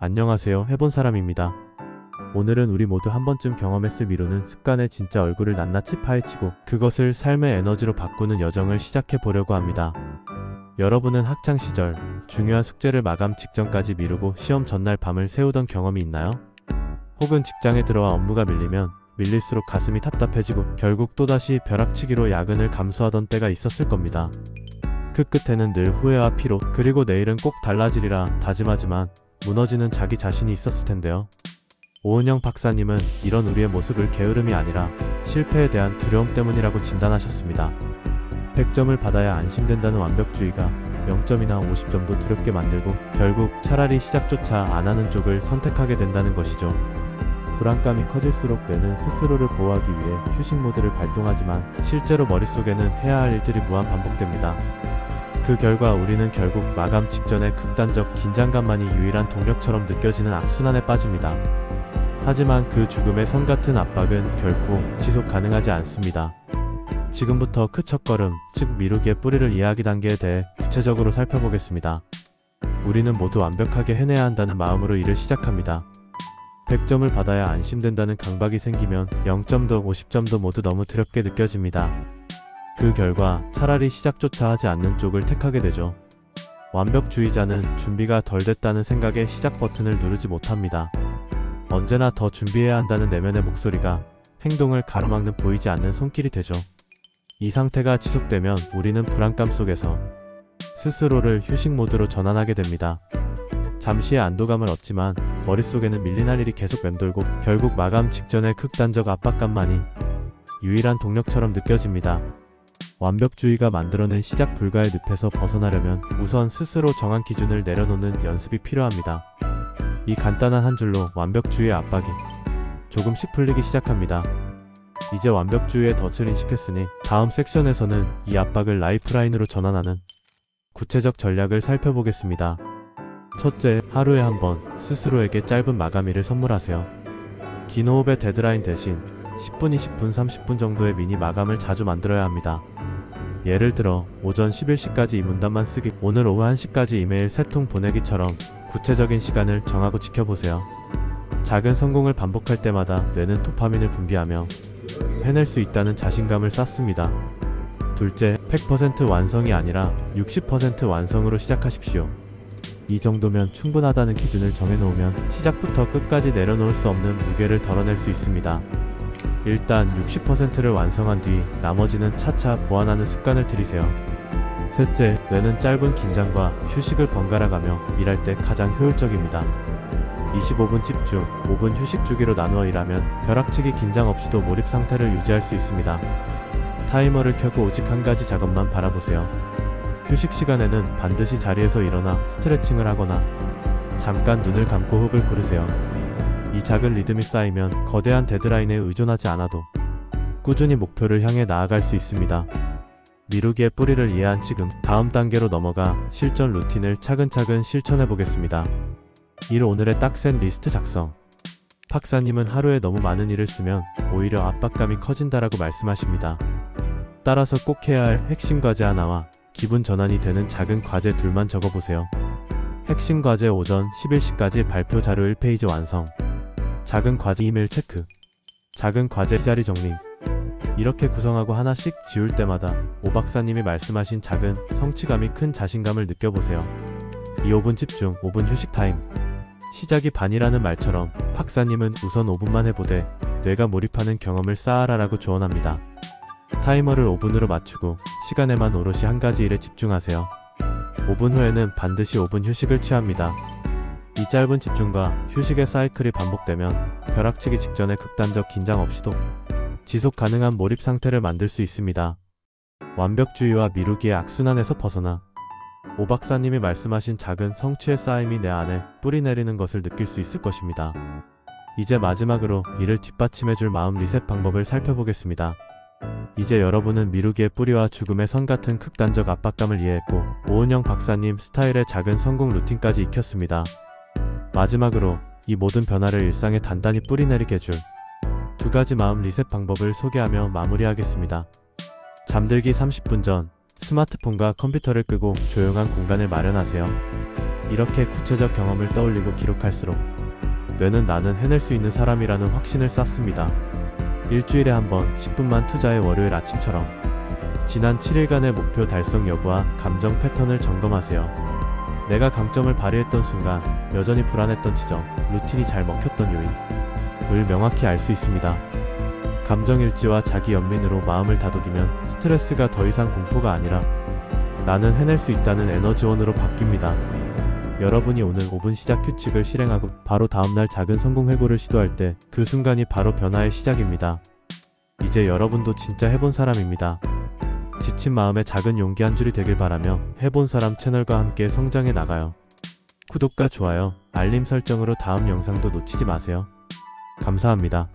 안녕하세요. 해본 사람입니다. 오늘은 우리 모두 한 번쯤 경험했을 미루는 습관의 진짜 얼굴을 낱낱이 파헤치고 그것을 삶의 에너지로 바꾸는 여정을 시작해 보려고 합니다. 여러분은 학창 시절 중요한 숙제를 마감 직전까지 미루고 시험 전날 밤을 새우던 경험이 있나요? 혹은 직장에 들어와 업무가 밀리면 밀릴수록 가슴이 답답해지고 결국 또다시 벼락치기로 야근을 감수하던 때가 있었을 겁니다. 그 끝에는 늘 후회와 피로, 그리고 내일은 꼭 달라지리라 다짐하지만 무너지는 자기 자신이 있었을 텐데요. 오은영 박사님은 이런 우리의 모습을 게으름이 아니라 실패에 대한 두려움 때문이라고 진단하셨습니다. 100점을 받아야 안심된다는 완벽주의가 0점이나 50점도 두렵게 만들고 결국 차라리 시작조차 안 하는 쪽을 선택하게 된다는 것이죠. 불안감이 커질수록 뇌는 스스로를 보호하기 위해 휴식 모드를 발동하지만 실제로 머릿속에는 해야 할 일들이 무한 반복됩니다. 그 결과 우리는 결국 마감 직전의 극단적 긴장감만이 유일한 동력처럼 느껴지는 악순환에 빠집니다. 하지만 그 죽음의 선 같은 압박은 결코 지속 가능하지 않습니다. 지금부터 그 첫걸음, 즉 미루기의 뿌리를 이해하기 단계에 대해 구체적으로 살펴보겠습니다. 우리는 모두 완벽하게 해내야 한다는 마음으로 일을 시작합니다. 100점을 받아야 안심된다는 강박이 생기면 0점도 50점도 모두 너무 두렵게 느껴집니다. 그 결과 차라리 시작조차 하지 않는 쪽을 택하게 되죠. 완벽주의자는 준비가 덜 됐다는 생각에 시작 버튼을 누르지 못합니다. 언제나 더 준비해야 한다는 내면의 목소리가 행동을 가로막는 보이지 않는 손길이 되죠. 이 상태가 지속되면 우리는 불안감 속에서 스스로를 휴식 모드로 전환하게 됩니다. 잠시의 안도감을 얻지만 머릿속에는 밀린 할 일이 계속 맴돌고 결국 마감 직전의 극단적 압박감만이 유일한 동력처럼 느껴집니다. 완벽주의가 만들어낸 시작 불가의 늪에서 벗어나려면 우선 스스로 정한 기준을 내려놓는 연습이 필요합니다. 이 간단한 한 줄로 완벽주의의 압박이 조금씩 풀리기 시작합니다. 이제 완벽주의의 덫을 인식했으니 다음 섹션에서는 이 압박을 라이프라인으로 전환하는 구체적 전략을 살펴보겠습니다. 첫째, 하루에 한 번 스스로에게 짧은 마감일을 선물하세요. 긴 호흡의 데드라인 대신 10분, 20분, 30분 정도의 미니 마감을 자주 만들어야 합니다. 예를 들어 오전 11시까지 이 문단만 쓰기, 오늘 오후 1시까지 이메일 3통 보내기처럼 구체적인 시간을 정하고 지켜보세요. 작은 성공을 반복할 때마다 뇌는 도파민을 분비하며 해낼 수 있다는 자신감을 쌓습니다. 둘째, 100% 완성이 아니라 60% 완성으로 시작하십시오. 이 정도면 충분하다는 기준을 정해놓으면 시작부터 끝까지 내려놓을 수 없는 무게를 덜어낼 수 있습니다. 일단 60%를 완성한 뒤 나머지는 차차 보완하는 습관을 들이세요. 셋째, 뇌는 짧은 긴장과 휴식을 번갈아가며 일할 때 가장 효율적입니다. 25분 집중, 5분 휴식 주기로 나누어 일하면 벼락치기 긴장 없이도 몰입 상태를 유지할 수 있습니다. 타이머를 켜고 오직 한 가지 작업만 바라보세요. 휴식 시간에는 반드시 자리에서 일어나 스트레칭을 하거나 잠깐 눈을 감고 호흡을 고르세요. 이 작은 리듬이 쌓이면 거대한 데드라인에 의존하지 않아도 꾸준히 목표를 향해 나아갈 수 있습니다. 미루기의 뿌리를 이해한 지금 다음 단계로 넘어가 실전 루틴을 차근차근 실천해 보겠습니다. 1. 오늘의 딱 센 리스트 작성. 박사님은 하루에 너무 많은 일을 쓰면 오히려 압박감이 커진다라고 말씀하십니다. 따라서 꼭 해야 할 핵심 과제 하나와 기분 전환이 되는 작은 과제 둘만 적어보세요. 핵심 과제 오전 11시까지 발표 자료 1페이지 완성. 작은 과제 이메일 체크. 작은 과제 자리 정리. 이렇게 구성하고 하나씩 지울 때마다 오 박사님이 말씀하신 작은 성취감이 큰 자신감을 느껴보세요. 2. 5분 집중, 5분 휴식 타임. 시작이 반이라는 말처럼 박사님은 우선 5분만 해보되 뇌가 몰입하는 경험을 쌓아라라고 조언합니다. 타이머를 5분으로 맞추고 시간에만 오롯이 한 가지 일에 집중하세요. 5분 후에는 반드시 5분 휴식을 취합니다. 이 짧은 집중과 휴식의 사이클이 반복되면 벼락치기 직전의 극단적 긴장 없이도 지속 가능한 몰입 상태를 만들 수 있습니다. 완벽주의와 미루기의 악순환에서 벗어나 오 박사님이 말씀하신 작은 성취의 쌓임이 내 안에 뿌리 내리는 것을 느낄 수 있을 것입니다. 이제 마지막으로 이를 뒷받침해줄 마음 리셋 방법을 살펴보겠습니다. 이제 여러분은 미루기의 뿌리와 죽음의 선 같은 극단적 압박감을 이해했고 오은영 박사님 스타일의 작은 성공 루틴까지 익혔습니다. 마지막으로 이 모든 변화를 일상에 단단히 뿌리내리게 해줄 두 가지 마음 리셋 방법을 소개하며 마무리하겠습니다. 잠들기 30분 전 스마트폰과 컴퓨터를 끄고 조용한 공간을 마련하세요. 이렇게 구체적 경험을 떠올리고 기록할수록 뇌는 나는 해낼 수 있는 사람이라는 확신을 쌓습니다. 일주일에 한 번 10분만 투자해 월요일 아침처럼 지난 7일간의 목표 달성 여부와 감정 패턴을 점검하세요. 내가 강점을 발휘했던 순간, 여전히 불안했던 지점, 루틴이 잘 먹혔던 요인을 명확히 알 수 있습니다. 감정일지와 자기 연민으로 마음을 다독이면 스트레스가 더 이상 공포가 아니라 나는 해낼 수 있다는 에너지원으로 바뀝니다. 여러분이 오늘 5분 시작 규칙을 실행하고 바로 다음날 작은 성공 회고를 시도할 때 그 순간이 바로 변화의 시작입니다. 이제 여러분도 진짜 해본 사람입니다. 지친 마음에 작은 용기 한 줄이 되길 바라며 해본 사람 채널과 함께 성장해 나가요. 구독과 좋아요, 알림 설정으로 다음 영상도 놓치지 마세요. 감사합니다.